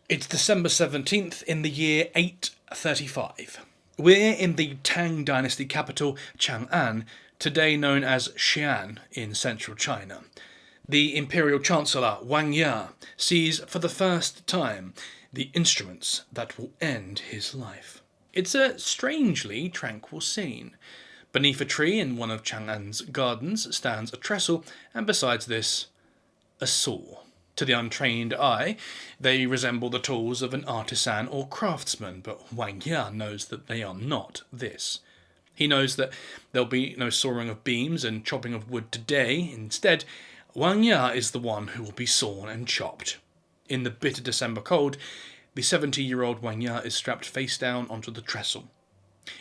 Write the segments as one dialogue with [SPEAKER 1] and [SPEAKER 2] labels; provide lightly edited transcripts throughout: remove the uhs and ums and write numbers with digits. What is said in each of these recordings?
[SPEAKER 1] It's December 17th in the year 835. We're in the Tang dynasty capital, Chang'an, today known as Xi'an in central China. The Imperial Chancellor Wang Ya sees for the first time the instruments that will end his life. It's a strangely tranquil scene. Beneath a tree in one of Chang'an's gardens stands a trestle, and besides this, a saw. To the untrained eye, they resemble the tools of an artisan or craftsman, but Wang Ya knows that they are not this. He knows that there'll be no sawing of beams and chopping of wood today. Instead, Wang Ya is the one who will be sawn and chopped. In the bitter December cold, the 70-year-old Wang Ya is strapped face down onto the trestle.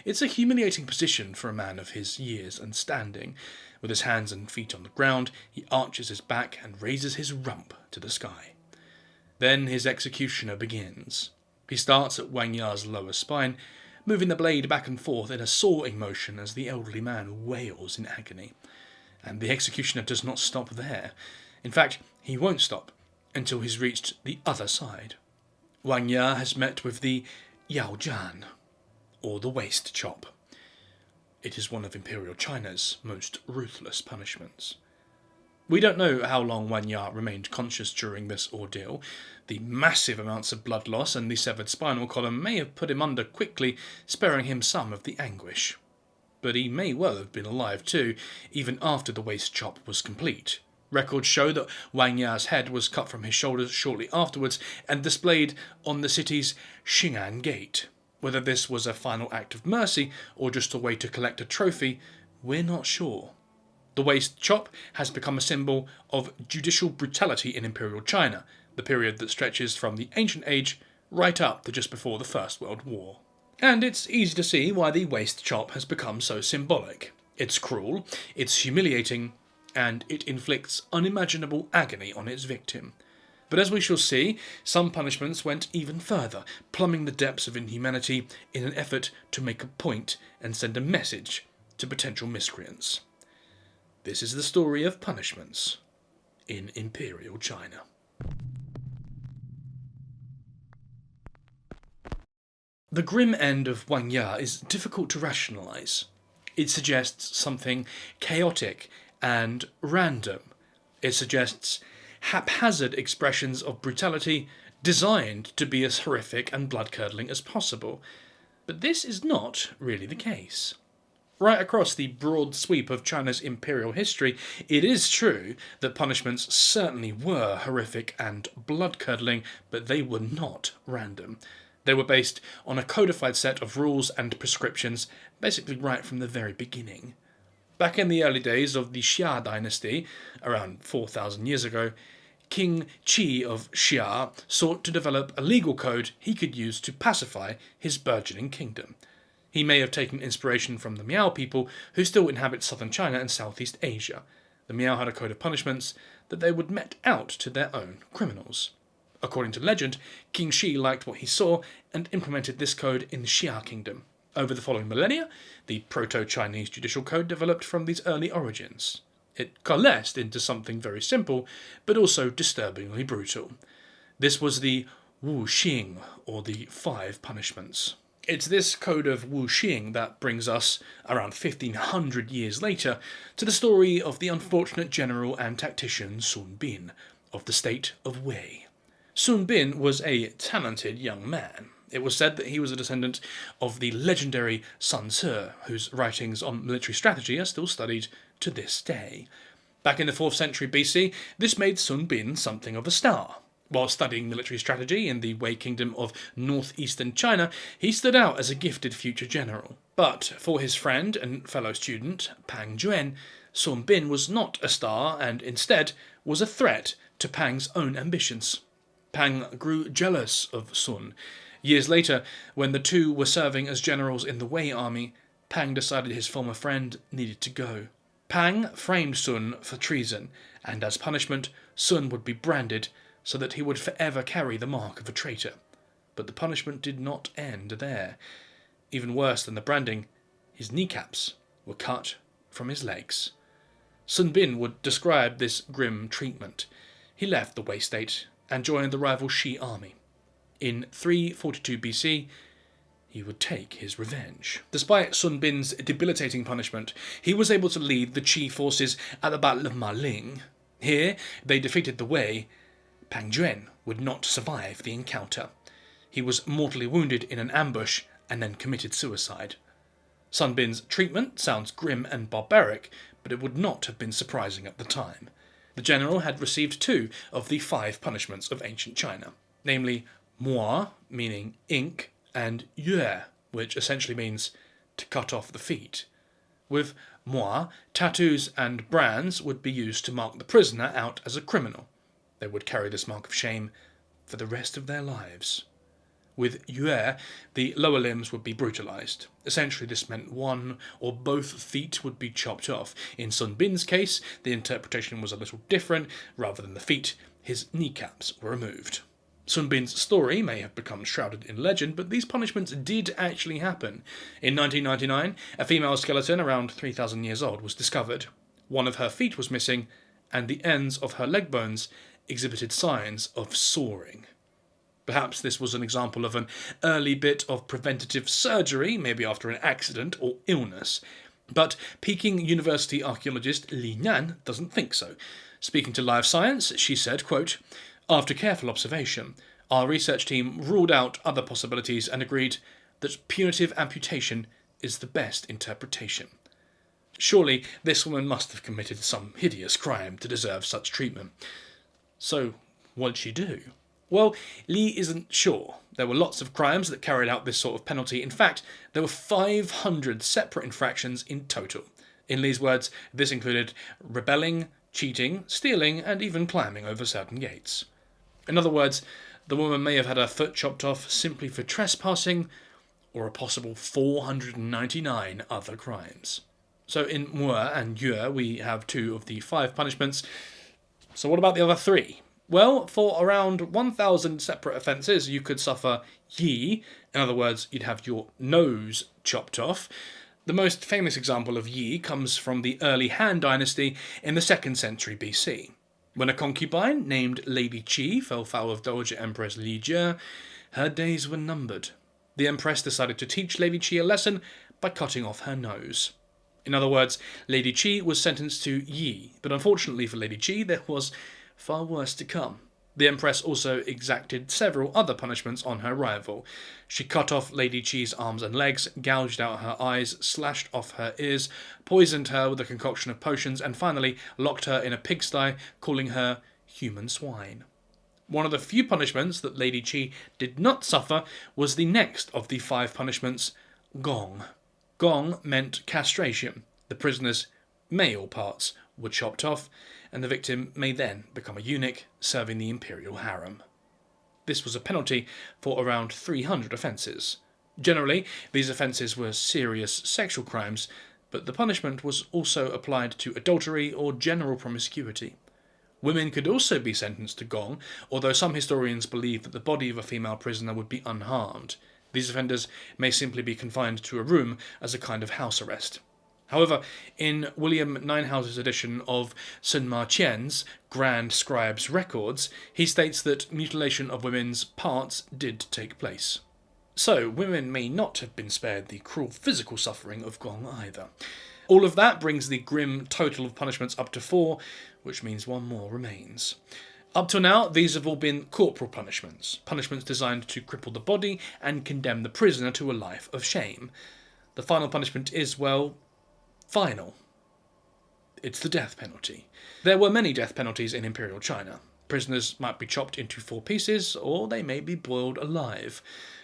[SPEAKER 1] It's a humiliating position for a man of his years and standing. With his hands and feet on the ground, he arches his back and raises his rump to the sky. Then his executioner begins. He starts at Wang Ya's lower spine, moving the blade back and forth in a sawing motion as the elderly man wails in agony. And the executioner does not stop there. In fact, he won't stop until he's reached the other side. Wang Ya has met with the Yao Jian, or the waist chop. It is one of Imperial China's most ruthless punishments. We don't know how long Wang Ya remained conscious during this ordeal. The massive amounts of blood loss and the severed spinal column may have put him under quickly, sparing him some of the anguish. But he may well have been alive too, even after the waist chop was complete. Records show that Wang Ya's head was cut from his shoulders shortly afterwards and displayed on the city's Xing'an Gate. Whether this was a final act of mercy or just a way to collect a trophy, we're not sure. The waist chop has become a symbol of judicial brutality in Imperial China, the period that stretches from the ancient age right up to just before the First World War. And it's easy to see why the waist chop has become so symbolic. It's cruel, it's humiliating, and it inflicts unimaginable agony on its victim. But as we shall see, some punishments went even further, plumbing the depths of inhumanity in an effort to make a point and send a message to potential miscreants. This is the story of punishments in Imperial China. The grim end of Wang Ya is difficult to rationalise. It suggests something chaotic and random. It suggests haphazard expressions of brutality designed to be as horrific and blood-curdling as possible. But this is not really the case. Right across the broad sweep of China's imperial history, it is true that punishments certainly were horrific and blood-curdling, but they were not random. They were based on a codified set of rules and prescriptions, basically right from the very beginning. Back in the early days of the Xia dynasty, around 4,000 years ago, King Qi of Xia sought to develop a legal code he could use to pacify his burgeoning kingdom. He may have taken inspiration from the Miao people, who still inhabit southern China and Southeast Asia. The Miao had a code of punishments that they would mete out to their own criminals. According to legend, King Shi liked what he saw and implemented this code in the Xia kingdom. Over the following millennia, the Proto-Chinese judicial code developed from these early origins. It coalesced into something very simple, but also disturbingly brutal. This was the Wu Xing, or the 5 punishments. It's this code of Wu Xing that brings us, around 1500 years later, to the story of the unfortunate general and tactician Sun Bin, of the state of Wei. Sun Bin was a talented young man. It was said that he was a descendant of the legendary Sun Tzu, whose writings on military strategy are still studied to this day. Back in the 4th century BC, this made Sun Bin something of a star. While studying military strategy in the Wei Kingdom of northeastern China, he stood out as a gifted future general. But for his friend and fellow student, Pang Juan, Sun Bin was not a star and instead was a threat to Pang's own ambitions. Pang grew jealous of Sun. Years later, when the two were serving as generals in the Wei army, Pang decided his former friend needed to go. Pang framed Sun for treason, and as punishment, Sun would be branded so that he would forever carry the mark of a traitor. But the punishment did not end there. Even worse than the branding, his kneecaps were cut from his legs. Sun Bin would describe this grim treatment. He left the Wei state and joined the rival Shi army. In 342 BC, he would take his revenge. Despite Sun Bin's debilitating punishment, he was able to lead the Qi forces at the Battle of Ma Ling. Here, they defeated the Wei. Pang Juan would not survive the encounter. He was mortally wounded in an ambush and then committed suicide. Sun Bin's treatment sounds grim and barbaric, but it would not have been surprising at the time. The general had received 2 of the 5 punishments of ancient China, namely Moi, meaning ink, and Yue, which essentially means to cut off the feet. With Moi, tattoos and brands would be used to mark the prisoner out as a criminal. They would carry this mark of shame for the rest of their lives. With Yue, the lower limbs would be brutalized. Essentially, this meant one or both feet would be chopped off. In Sun Bin's case, the interpretation was a little different. Rather than the feet, his kneecaps were removed. Sun Bin's story may have become shrouded in legend, but these punishments did actually happen. In 1999, a female skeleton around 3,000 years old was discovered. One of her feet was missing, and the ends of her leg bones exhibited signs of soaring. Perhaps this was an example of an early bit of preventative surgery, maybe after an accident or illness. But Peking University archaeologist Li Nan doesn't think so. Speaking to Live Science, she said, quote, "After careful observation, our research team ruled out other possibilities and agreed that punitive amputation is the best interpretation." Surely this woman must have committed some hideous crime to deserve such treatment. So, what did she do? Well, Li isn't sure. There were lots of crimes that carried out this sort of penalty. In fact, there were 500 separate infractions in total. In Li's words, this included rebelling, cheating, stealing, and even climbing over certain gates. In other words, the woman may have had her foot chopped off simply for trespassing, or a possible 499 other crimes. So in Mo and Yue, we have 2 of the 5 punishments. So what about the other 3? Well, for around 1,000 separate offences, you could suffer yi. In other words, you'd have your nose chopped off. The most famous example of yi comes from the early Han dynasty in the 2nd century BC. When a concubine named Lady Qi fell foul of Dowager Empress Li Jie, her days were numbered. The Empress decided to teach Lady Qi a lesson by cutting off her nose. In other words, Lady Qi was sentenced to yi, but unfortunately for Lady Qi, there was far worse to come. The Empress also exacted several other punishments on her rival. She cut off Lady Qi's arms and legs, gouged out her eyes, slashed off her ears, poisoned her with a concoction of potions, and finally locked her in a pigsty, calling her human swine. One of the few punishments that Lady Qi did not suffer was the next of the 5 punishments, gong. Gong meant castration. The prisoner's male parts were chopped off, and the victim may then become a eunuch serving the imperial harem. This was a penalty for around 300 offences. Generally, these offences were serious sexual crimes, but the punishment was also applied to adultery or general promiscuity. Women could also be sentenced to gong, although some historians believe that the body of a female prisoner would be unharmed. These offenders may simply be confined to a room as a kind of house arrest. However, in William Ninehouse's edition of Sun Ma Qian's Grand Scribe's Records, he states that mutilation of women's parts did take place. So, women may not have been spared the cruel physical suffering of gong either. All of that brings the grim total of punishments up to 4, which means 1 more remains. Up till now, these have all been corporal punishments designed to cripple the body and condemn the prisoner to a life of shame. The final punishment is, well, final. It's the death penalty. There were many death penalties in Imperial China. Prisoners might be chopped into 4 pieces, or they may be boiled alive.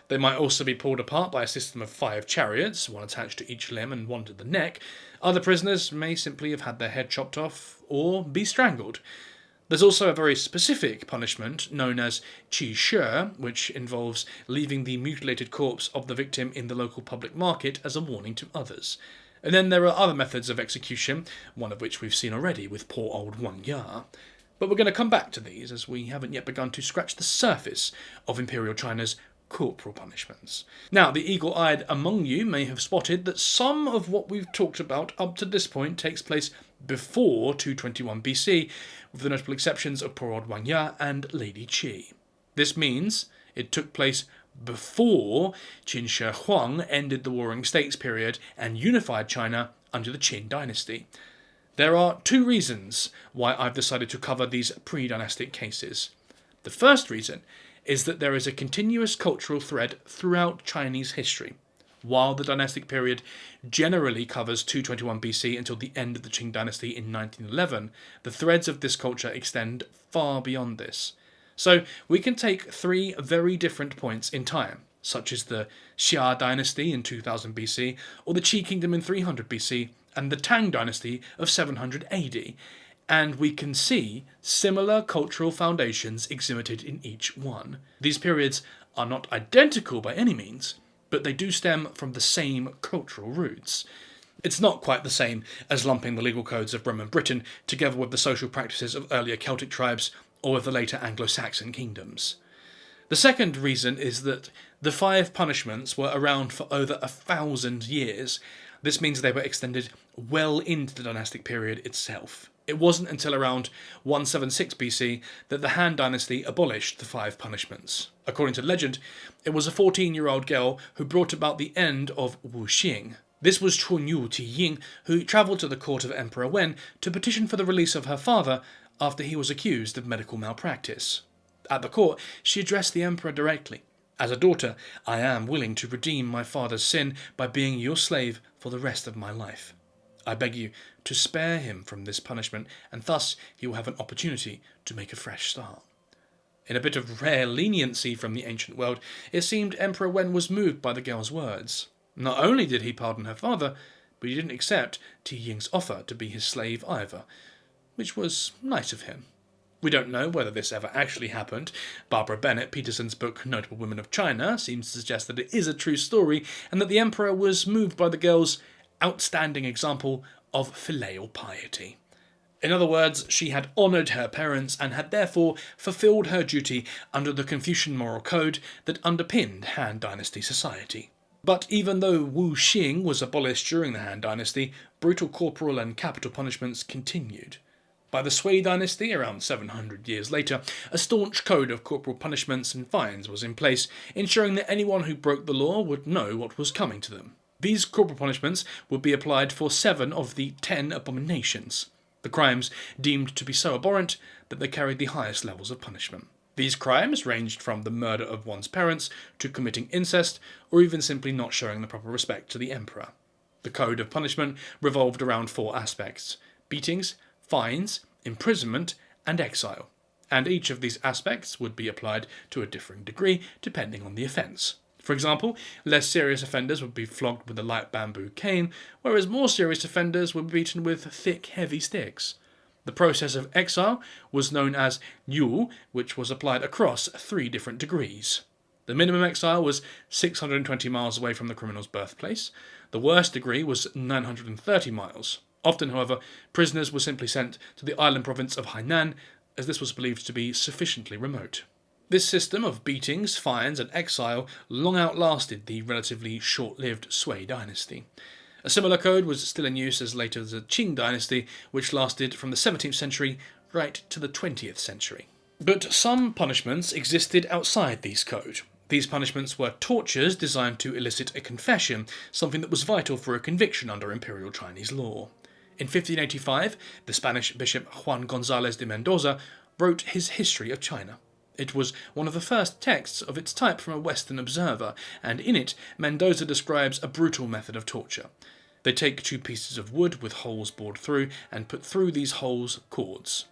[SPEAKER 1] They might also be pulled apart by a system of 5 chariots, 1 attached to each limb and 1 to the neck. Other prisoners may simply have had their head chopped off, or be strangled. There's also a very specific punishment known as qi shi, which involves leaving the mutilated corpse of the victim in the local public market as a warning to others. And then there are other methods of execution, one of which we've seen already with poor old Wang Ya. But we're going to come back to these, as we haven't yet begun to scratch the surface of Imperial China's corporal punishments. Now, the eagle-eyed among you may have spotted that some of what we've talked about up to this point takes place before 221 BC, with the notable exceptions of poor old Wang Ya and Lady Qi. This means It took place before Qin Shi Huang ended the Warring States period and unified China under the Qin dynasty. There are two reasons why I've decided to cover these pre-dynastic cases. The first reason is that there is a continuous cultural thread throughout Chinese history. While the dynastic period generally covers 221 BC until the end of the Qing dynasty in 1911, the threads of this culture extend far beyond this. So we can take three very different points in time, such as the Xia dynasty in 2000 BC, or the Qi kingdom in 300 BC, and the Tang dynasty of 700 AD, and we can see similar cultural foundations exhibited in each one. These periods are not identical by any means, but they do stem from the same cultural roots. It's not quite the same as lumping the legal codes of Roman Britain together with the social practices of earlier Celtic tribes or of the later Anglo-Saxon kingdoms. The second reason is that the 5 punishments were around for over 1,000 years. This means they were extended well into the dynastic period itself. It wasn't until around 176 BC that the Han dynasty abolished the 5 punishments. According to legend, it was a 14-year-old girl who brought about the end of Wuxing. This was Chunyu Tiying, who travelled to the court of Emperor Wen to petition for the release of her father after he was accused of medical malpractice. At the court, she addressed the emperor directly. As a daughter, I am willing to redeem my father's sin by being your slave for the rest of my life. I beg you to spare him from this punishment, and thus he will have an opportunity to make a fresh start. In a bit of rare leniency from the ancient world, it seemed Emperor Wen was moved by the girl's words. Not only did he pardon her father, but he didn't accept Ti Ying's offer to be his slave either, which was nice of him. We don't know whether this ever actually happened. Barbara Bennett Peterson's book Notable Women of China seems to suggest that it is a true story and that the emperor was moved by the girl's outstanding example of filial piety. In other words, she had honoured her parents and had therefore fulfilled her duty under the Confucian moral code that underpinned Han Dynasty society. But even though Wuxing was abolished during the Han Dynasty, brutal corporal and capital punishments continued. By the Sui dynasty, around 700 years later, a staunch code of corporal punishments and fines was in place, ensuring that anyone who broke the law would know what was coming to them. These corporal punishments would be applied for 7 of the 10 abominations, the crimes deemed to be so abhorrent that they carried the highest levels of punishment. These crimes ranged from the murder of one's parents to committing incest, or even simply not showing the proper respect to the emperor. The code of punishment revolved around 4 aspects: beatings, fines, imprisonment, and exile, and each of these aspects would be applied to a differing degree depending on the offence. For example, less serious offenders would be flogged with a light bamboo cane, whereas more serious offenders would be beaten with thick, heavy sticks. The process of exile was known as yu, which was applied across 3 different degrees. The minimum exile was 620 miles away from the criminal's birthplace. The worst degree was 930 miles. Often, however, prisoners were simply sent to the island province of Hainan, as this was believed to be sufficiently remote. This system of beatings, fines, and exile long outlasted the relatively short-lived Sui dynasty. A similar code was still in use as late as the Qing dynasty, which lasted from the 17th century right to the 20th century. But some punishments existed outside these codes. These punishments were tortures designed to elicit a confession, something that was vital for a conviction under Imperial Chinese law. In 1585, the Spanish bishop Juan González de Mendoza wrote his History of China. It was one of the first texts of its type from a Western observer, and in it Mendoza describes a brutal method of torture. They take 2 pieces of wood with holes bored through and put through these holes cords.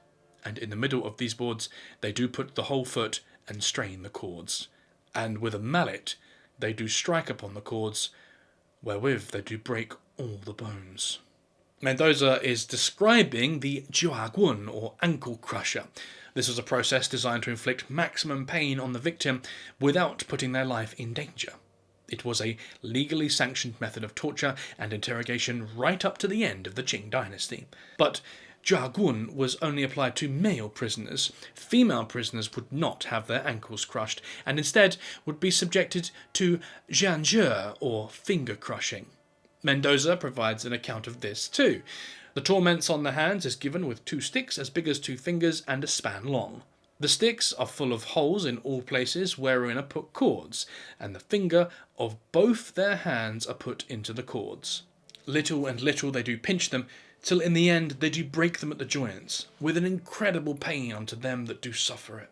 [SPEAKER 1] And in the middle of these boards they do put the whole foot and strain the cords. And with a mallet they do strike upon the cords, wherewith they do break all the bones. Mendoza is describing the jiagun, or ankle crusher. This was a process designed to inflict maximum pain on the victim without putting their life in danger. It was a legally sanctioned method of torture and interrogation right up to the end of the Qing dynasty. But jiagun was only applied to male prisoners. Female prisoners would not have their ankles crushed, and instead would be subjected to jianzhe, or finger crushing. Mendoza provides an account of this too. The torments on the hands is given with 2 sticks as big as 2 fingers and a span long. The sticks are full of holes in all places wherein are put cords, and the finger of both their hands are put into the cords. Little and little they do pinch them, till in the end they do break them at the joints, with an incredible pain unto them that do suffer it.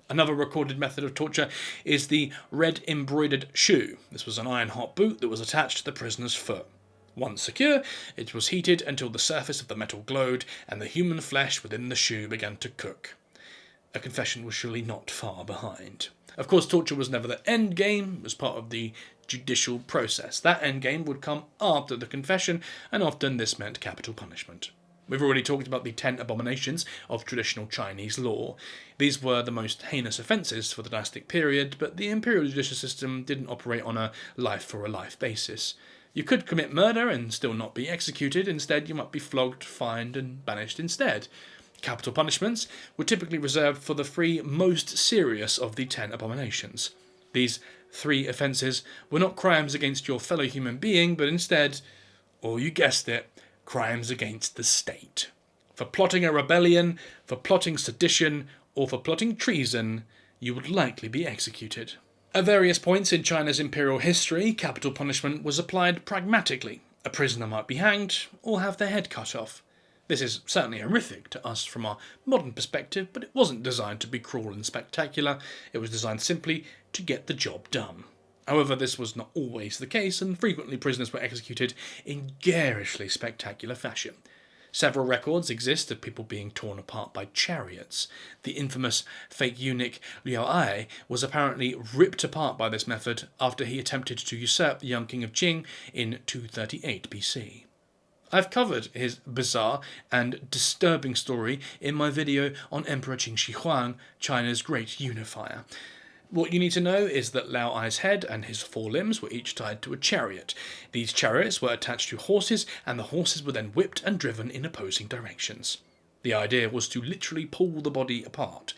[SPEAKER 1] Another recorded method of torture is the red embroidered shoe. This was an iron-hot boot that was attached to the prisoner's foot. Once secure, it was heated until the surface of the metal glowed and the human flesh within the shoe began to cook. A confession was surely not far behind. Of course, torture was never the end game, it was part of the judicial process. That end game would come after the confession, and often this meant capital punishment. We've already talked about the 10 abominations of traditional Chinese law. These were the most heinous offences for the dynastic period, but the imperial judicial system didn't operate on a life-for-a-life basis. You could commit murder and still not be executed. Instead, you might be flogged, fined, and banished instead. Capital punishments were typically reserved for the 3 most serious of the 10 abominations. These 3 offences were not crimes against your fellow human being, but instead, or you guessed it, crimes against the state. For plotting a rebellion, for plotting sedition, or for plotting treason, you would likely be executed. At various points in China's imperial history, capital punishment was applied pragmatically. A prisoner might be hanged, or have their head cut off. This is certainly horrific to us from our modern perspective, but it wasn't designed to be cruel and spectacular. It was designed simply to get the job done. However, this was not always the case, and frequently prisoners were executed in garishly spectacular fashion. Several records exist of people being torn apart by chariots. The infamous fake eunuch Liao Ai was apparently ripped apart by this method after he attempted to usurp the young king of Qing in 238 BC. I've covered his bizarre and disturbing story in my video on Emperor Qin Shi Huang, China's great unifier. What you need to know is that Lao Ai's head and his 4 limbs were each tied to a chariot. These chariots were attached to horses, and the horses were then whipped and driven in opposing directions. The idea was to literally pull the body apart.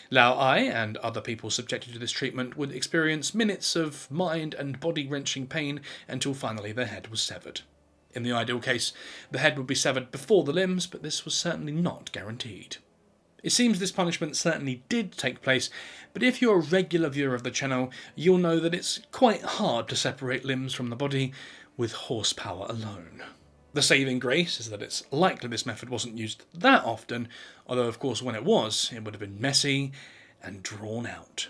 [SPEAKER 1] Lao Ai and other people subjected to this treatment would experience minutes of mind and body-wrenching pain until finally their head was severed. In the ideal case, the head would be severed before the limbs, but this was certainly not guaranteed. It seems this punishment certainly did take place, but if you're a regular viewer of the channel, you'll know that it's quite hard to separate limbs from the body with horsepower alone. The saving grace is that it's likely this method wasn't used that often, although of course when it was, it would have been messy and drawn out.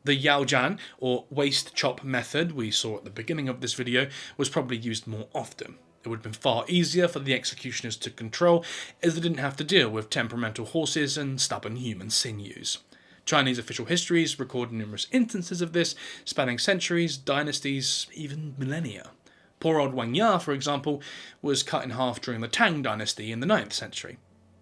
[SPEAKER 1] The Yaojian, or waist chop method we saw at the beginning of this video, was probably used more often. It would have been far easier for the executioners to control, as they didn't have to deal with temperamental horses and stubborn human sinews. Chinese official histories record numerous instances of this, spanning centuries, dynasties, even millennia. Poor old Wang Ya, for example, was cut in half during the Tang dynasty in the 9th century.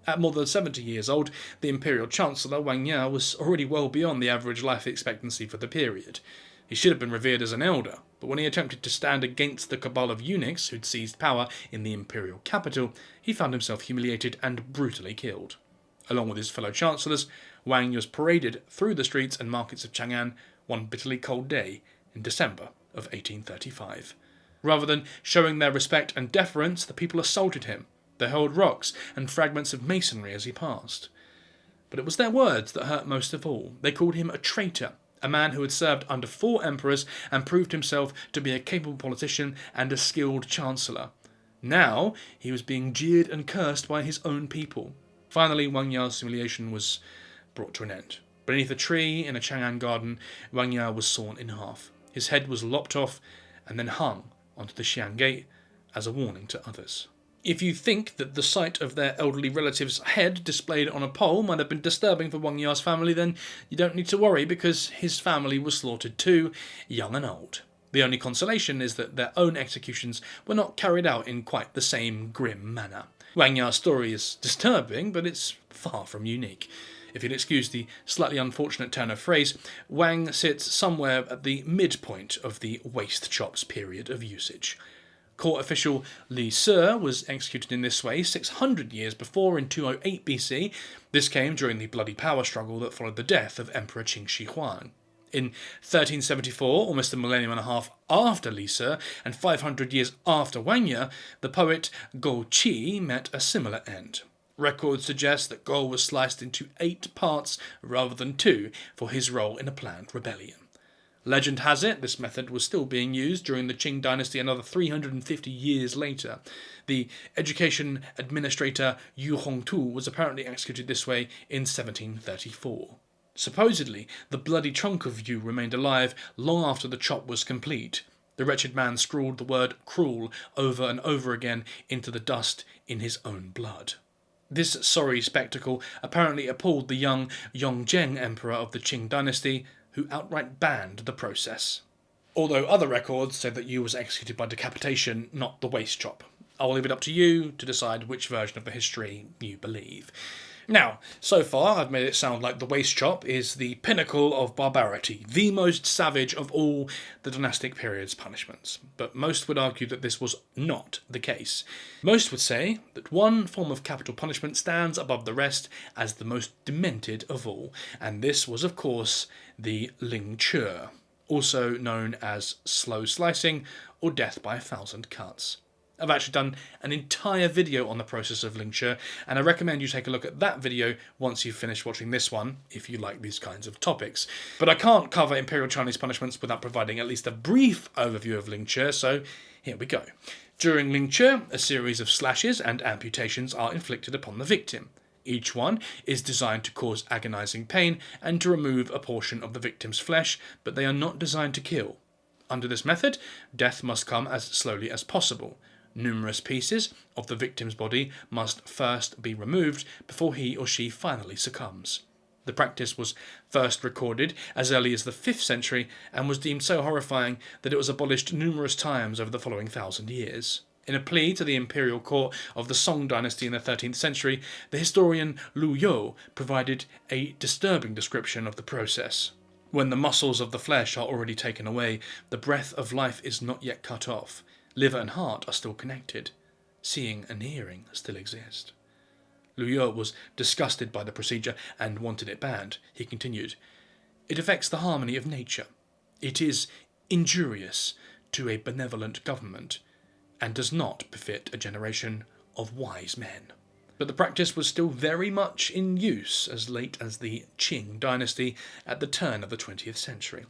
[SPEAKER 1] At more than 70 years old, the imperial chancellor Wang Ya was already well beyond the average life expectancy for the period. He should have been revered as an elder, but when he attempted to stand against the cabal of eunuchs who'd seized power in the imperial capital, he found himself humiliated and brutally killed. Along with his fellow chancellors, Wang was paraded through the streets and markets of Chang'an one bitterly cold day in December of 1835. Rather than showing their respect and deference, the people assaulted him. They hurled rocks and fragments of masonry as he passed. But it was their words that hurt most of all. They called him a traitor, a man who had served under 4 emperors and proved himself to be a capable politician and a skilled chancellor. Now he was being jeered and cursed by his own people. Finally, Wang Ya's humiliation was brought to an end. Beneath a tree in a Chang'an garden, Wang Ya was sawn in half. His head was lopped off and then hung onto the Xi'an gate as a warning to others. If you think that the sight of their elderly relative's head displayed on a pole might have been disturbing for Wang Ya's family, then you don't need to worry, because his family was slaughtered too, young and old. The only consolation is that their own executions were not carried out in quite the same grim manner. Wang Ya's story is disturbing, but it's far from unique. If you'll excuse the slightly unfortunate turn of phrase, Wang sits somewhere at the midpoint of the waist chops period of usage. Court official Li Si was executed in this way 600 years before in 208 BC. This came during the bloody power struggle that followed the death of Emperor Qin Shi Huang. In 1374, almost a millennium and a half after Li Si, and 500 years after Wang Ya, the poet Gou Qi met a similar end. Records suggest that Gol was sliced into 8 parts rather than 2 for his role in a planned rebellion. Legend has it this method was still being used during the Qing dynasty another 350 years later. The education administrator Yu Hongtu was apparently executed this way in 1734. Supposedly, the bloody trunk of Yu remained alive long after the chop was complete. The wretched man scrawled the word cruel over and over again into the dust in his own blood. This sorry spectacle apparently appalled the young Yongzheng emperor of the Qing dynasty, who outright banned the process. Although other records say that Yu was executed by decapitation, not the waist chop. I'll leave it up to you to decide which version of the history you believe. Now, so far I've made it sound like the waist chop is the pinnacle of barbarity, the most savage of all the dynastic period's punishments. But most would argue that this was not the case. Most would say that one form of capital punishment stands above the rest as the most demented of all, and this was of course the lingche, also known as slow slicing or death by 1,000 cuts. I've actually done an entire video on the process of lingche, and I recommend you take a look at that video once you've finished watching this one, if you like these kinds of topics. But I can't cover Imperial Chinese punishments without providing at least a brief overview of lingche, so here we go. During lingche, a series of slashes and amputations are inflicted upon the victim. Each one is designed to cause agonizing pain and to remove a portion of the victim's flesh, but they are not designed to kill. Under this method, death must come as slowly as possible. Numerous pieces of the victim's body must first be removed before he or she finally succumbs. The practice was first recorded as early as the 5th century and was deemed so horrifying that it was abolished numerous times over the following 1,000 years. In a plea to the imperial court of the Song dynasty in the 13th century, the historian Lu You provided a disturbing description of the process. When the muscles of the flesh are already taken away, the breath of life is not yet cut off. Liver and heart are still connected. Seeing and hearing still exist. Lu You was disgusted by the procedure and wanted it banned. He continued, "It affects the harmony of nature. It is injurious to a benevolent government, and does not befit a generation of wise men." But the practice was still very much in use as late as the Qing dynasty at the turn of the 20th century.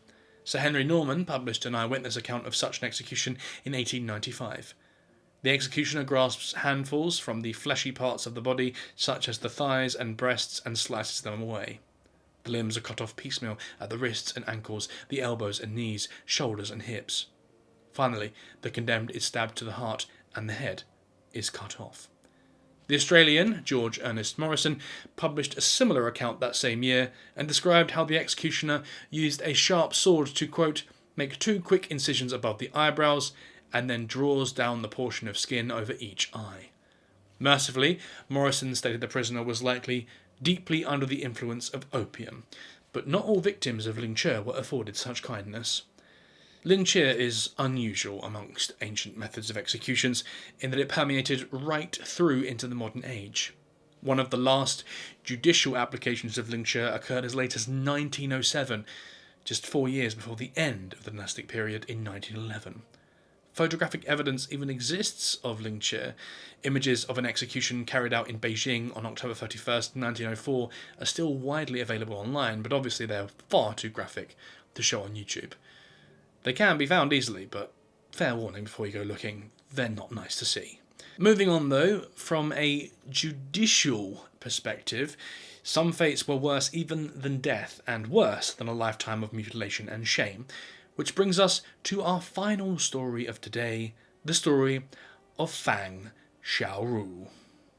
[SPEAKER 1] Sir Henry Norman published an eyewitness account of such an execution in 1895. The executioner grasps handfuls from the fleshy parts of the body, such as the thighs and breasts, and slices them away. The limbs are cut off piecemeal at the wrists and ankles, the elbows and knees, shoulders and hips. Finally, the condemned is stabbed to the heart, and the head is cut off. The Australian, George Ernest Morrison, published a similar account that same year and described how the executioner used a sharp sword to, quote, make 2 quick incisions above the eyebrows and then draws down the portion of skin over each eye. Mercifully, Morrison stated the prisoner was likely deeply under the influence of opium, but not all victims of lingche were afforded such kindness. Lingche is unusual amongst ancient methods of executions in that it permeated right through into the modern age. One of the last judicial applications of lingche occurred as late as 1907, just 4 years before the end of the dynastic period in 1911. Photographic evidence even exists of lingche. Images of an execution carried out in Beijing on October 31st, 1904 are still widely available online, but obviously they are far too graphic to show on YouTube. They can be found easily, but fair warning before you go looking, they're not nice to see. Moving on though, from a judicial perspective, some fates were worse even than death, and worse than a lifetime of mutilation and shame, which brings us to our final story of today, the story of Fang Xiaoru.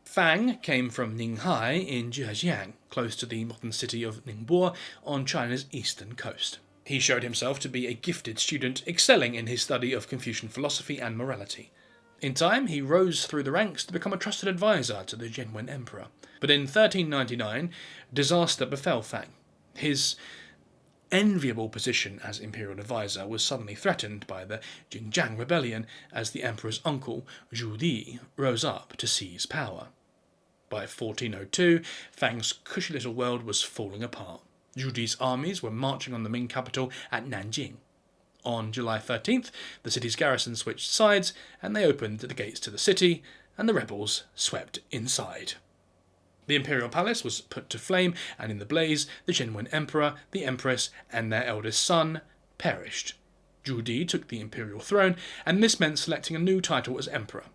[SPEAKER 1] Fang came from Ninghai in Zhejiang, close to the modern city of Ningbo on China's eastern coast. He showed himself to be a gifted student, excelling in his study of Confucian philosophy and morality. In time, he rose through the ranks to become a trusted advisor to the Zhenwen Emperor. But in 1399, disaster befell Fang. His enviable position as imperial advisor was suddenly threatened by the Jingjiang rebellion as the emperor's uncle, Zhu Di, rose up to seize power. By 1402, Fang's cushy little world was falling apart. Zhu Di's armies were marching on the Ming capital at Nanjing. On July 13th, the city's garrison switched sides, and they opened the gates to the city, and the rebels swept inside. The imperial palace was put to flame, and in the blaze, the genuine emperor, the empress, and their eldest son perished. Zhu Di took the imperial throne, and this meant selecting a new title as emperor.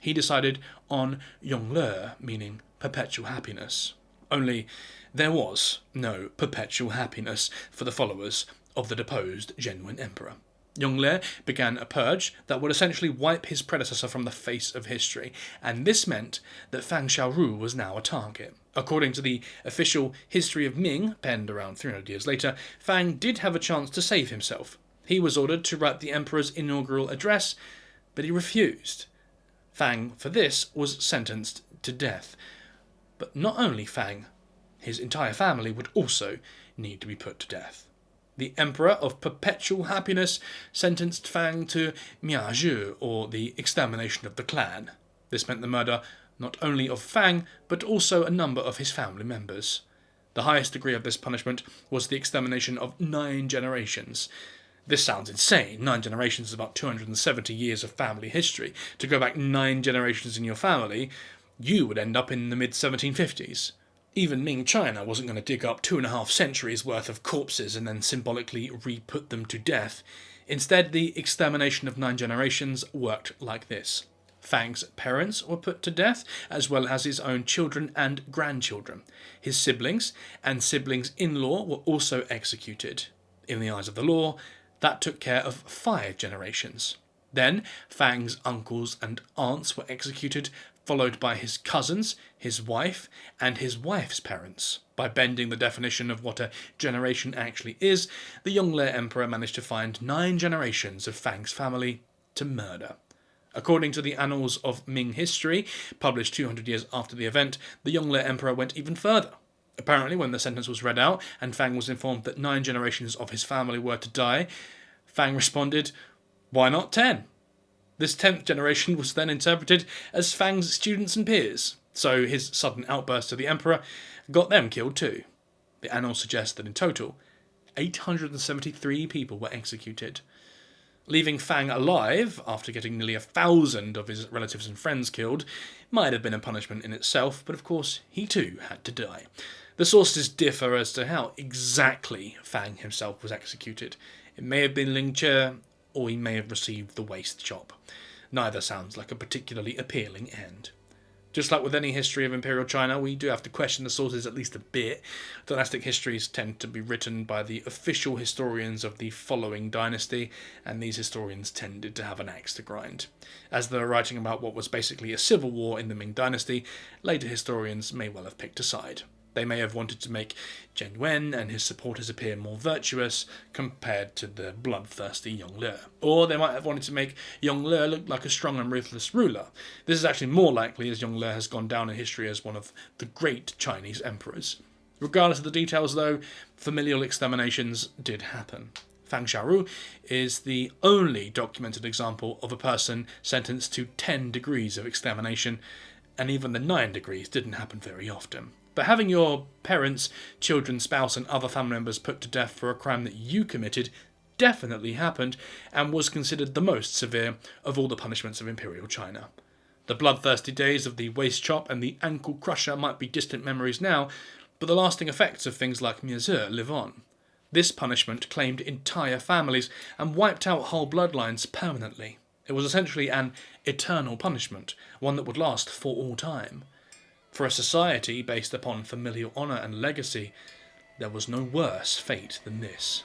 [SPEAKER 1] He decided on Yongle, meaning perpetual happiness. Only there was no perpetual happiness for the followers of the deposed genuine emperor. Yongle began a purge that would essentially wipe his predecessor from the face of history, and this meant that Fang Xiaoru was now a target. According to the official History of Ming, penned around 300 years later, Fang did have a chance to save himself. He was ordered to write the emperor's inaugural address, but he refused. Fang, for this, was sentenced to death. But not only Fang, his entire family would also need to be put to death. The Emperor of Perpetual Happiness sentenced Fang to miazhi, or the extermination of the clan. This meant the murder not only of Fang, but also a number of his family members. The highest degree of this punishment was the extermination of 9 generations. This sounds insane. 9 generations is about 270 years of family history. To go back 9 generations in your family, you would end up in the mid-1750s. Even Ming China wasn't going to dig up 2.5 centuries worth of corpses and then symbolically re-put them to death. Instead, the extermination of 9 generations worked like this. Fang's parents were put to death, as well as his own children and grandchildren. His siblings and siblings-in-law were also executed. In the eyes of the law, that took care of 5 generations. Then, Fang's uncles and aunts were executed, followed by his cousins, his wife, and his wife's parents. By bending the definition of what a generation actually is, the Yongle Emperor managed to find 9 generations of Fang's family to murder. According to the Annals of Ming History, published 200 years after the event, the Yongle Emperor went even further. Apparently, when the sentence was read out and Fang was informed that 9 generations of his family were to die, Fang responded, "Why not 10? This 10th generation was then interpreted as Fang's students and peers, so his sudden outburst to the emperor got them killed too. The annals suggest that in total, 873 people were executed. Leaving Fang alive, after getting nearly 1,000 of his relatives and friends killed, might have been a punishment in itself, but of course he too had to die. The sources differ as to how exactly Fang himself was executed. It may have been Ling Che, or he may have received the waist chop. Neither sounds like a particularly appealing end. Just like with any history of Imperial China, we do have to question the sources at least a bit. Dynastic histories tend to be written by the official historians of the following dynasty, and these historians tended to have an axe to grind. As they're writing about what was basically a civil war in the Ming dynasty, later historians may well have picked a side. They may have wanted to make Zheng Wen and his supporters appear more virtuous compared to the bloodthirsty Yongle. Or they might have wanted to make Yongle look like a strong and ruthless ruler. This is actually more likely, as Yongle has gone down in history as one of the great Chinese emperors. Regardless of the details, though, familial exterminations did happen. Fang Xiaoru is the only documented example of a person sentenced to 10 degrees of extermination, and even the 9 degrees didn't happen very often. But having your parents, children, spouse, and other family members put to death for a crime that you committed definitely happened, and was considered the most severe of all the punishments of Imperial China. The bloodthirsty days of the waist chop and the ankle crusher might be distant memories now, but the lasting effects of things like miazhi live on. This punishment claimed entire families and wiped out whole bloodlines permanently. It was essentially an eternal punishment, one that would last for all time. For a society based upon familial honour and legacy, there was no worse fate than this.